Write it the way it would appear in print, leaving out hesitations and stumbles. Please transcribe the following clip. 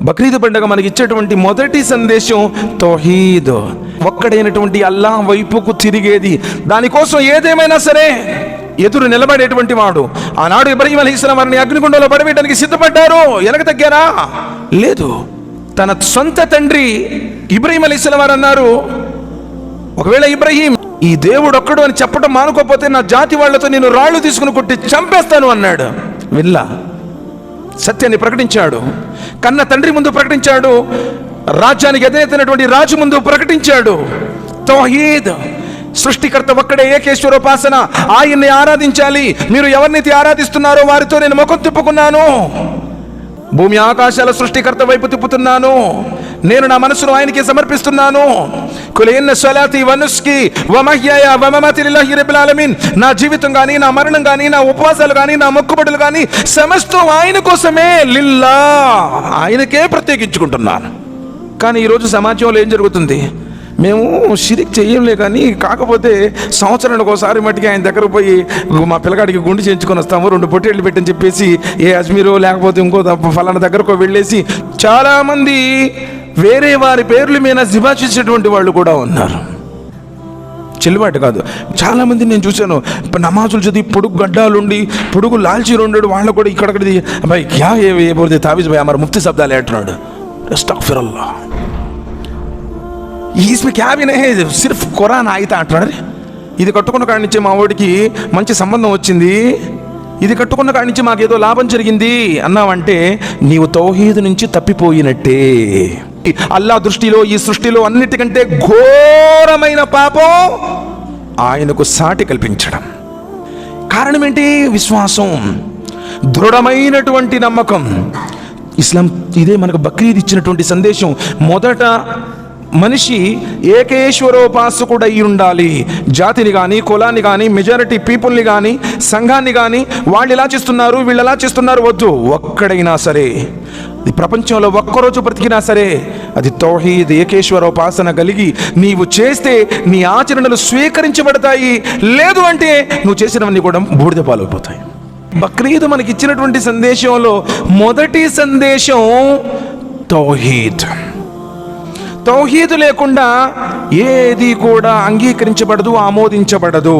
బక్రీద్ పండుగ మనకి ఇచ్చేటువంటి మొదటి సందేశం తౌహీద్, ఒక్కడైనటువంటి అల్లాహ్ వైపుకు తిరిగేది, దానికోసం ఏదేమైనా సరే ఎదురు నిలబడేటువంటి వాడు. ఆనాడు ఇబ్రాహీం అలైహిస్సలాం వారిని అగ్నిగుండంలో పడవేయడానికి సిద్ధపడ్డారు, వెనక తగ్గారా? లేదు. తన సొంత తండ్రి ఇబ్రాహీం అలైహిస్సలాం వారు అన్నారు, ఒకవేళ ఇబ్రాహీం ఈ దేవుడు ఒక్కడు అని చెప్పడం మానుకోకపోతే నా జాతి వాళ్లతో నేను రాళ్లు తీసుకుని కొట్టి చంపేస్తాను అన్నాడు. విల్లా సత్యాన్ని ప్రకటించాడు, కన్న తండ్రి ముందు ప్రకటించాడు, రాజ్యానికి ఎదురెత్తినటువంటి రాజు ముందు ప్రకటించాడు. తౌహీద్, సృష్టికర్త ఒక్కడే, ఏకేశ్వరోపాసన, ఆయన్ని ఆరాధించాలి. మీరు ఎవరినైతే ఆరాధిస్తున్నారో వారితో నేను ముఖం తిప్పుకున్నాను, భూమి ఆకాశాల సృష్టికర్త వైపు తిప్పుతున్నాను, నేను నా మనసును ఆయనకి సమర్పిస్తున్నాను. కుల్ ఇన్న సలాతి వ నుస్కి వ మహ్యాయ వ మమాతి లిల్లాహి రబ్బిల్ ఆలమీన్, నా జీవితం కానీ, నా మరణం కానీ, నా ఉపవాసాలు కానీ, నా మొక్కుబడులు కానీ సమస్తం ఆయన కోసమే, లిల్లా, ఆయనకే ప్రత్యేకించుకుంటున్నాను. కానీ ఈరోజు సమాజంలో ఏం జరుగుతుంది? మేము షిరిక్ చెయ్యంలే, కానీ కాకపోతే సంవత్సరానికి ఒకసారి మట్టికి ఆయన దగ్గర పోయి మా పిల్లగాడికి గుండు చేయించుకొని వస్తాము, 2 పొట్టేళ్ళు పెట్టని చెప్పేసి ఏ అజ్మీరో లేకపోతే ఇంకో ఫలానా దగ్గరకు వెళ్ళేసి చాలామంది వేరే వారి పేర్ల మీద జిబా చేసేటువంటి వాళ్ళు కూడా ఉన్నారు. చెల్లుబాటు కాదు. చాలామంది నేను చూశాను, నమాజులు చదివి పొడుగు గడ్డాలుండి పొడుగు లాల్చీలు ఉండడు, వాళ్ళు కూడా ఇక్కడక్కడి అబ్బాయి క్యా ఏ బోల్తే తాబీజ్ భయ్ మరి ముఫ్తీ శబ్దాలు అంటున్నాడు. అస్తగ్ఫిరుల్లాహ్, इसमें क्या भी नहीं है, सिर्फ ఖురాన్ ఆయిత అంటున్నాడు. ఇది కట్టుకున్న కాడి నుంచి మా వాడికి మంచి సంబంధం వచ్చింది, ఇది కట్టుకున్న కాడి నుంచి మాకేదో లాభం జరిగింది అన్నావంటే నీవు తౌహీద్ నుంచి తప్పిపోయినట్టే. అల్లాహ్ దృష్టిలో ఈ సృష్టిలో అన్నిటికంటే ఘోరమైన పాపం ఆయనకు సాటి కల్పించడం. కారణం ఏంటి? విశ్వాసం, దృఢమైనటువంటి నమ్మకం. ఇస్లాం ఇదే మనకు బక్రీద్ ఇచ్చినటువంటి సందేశం. మొదట మనిషి ఏకేశ్వరోపాసకుడై ఉండాలి. జాతిని కానీ, కులాన్ని కానీ, మెజారిటీ పీపుల్ని కానీ, సంఘాన్ని కానీ, వాళ్ళు ఎలా చేస్తున్నారు వీళ్ళు ఎలా చేస్తున్నారు వద్దు. ఒక్కడైనా సరే, ప్రపంచంలో ఒక్కరోజు బ్రతికినా సరే అది తౌహీద్, ఏకేశ్వరోపాసన కలిగి నీవు చేస్తే నీ ఆచరణలు స్వీకరించబడతాయి. లేదు అంటే నువ్వు చేసినవన్నీ కూడా బూడిద పాలైపోతాయి. బక్రీద్ మనకి ఇచ్చినటువంటి సందేశంలో మొదటి సందేశం తౌహీద్. తౌహీద్ లేకుండా ఏది కూడా అంగీకరించబడదు, ఆమోదించబడదు.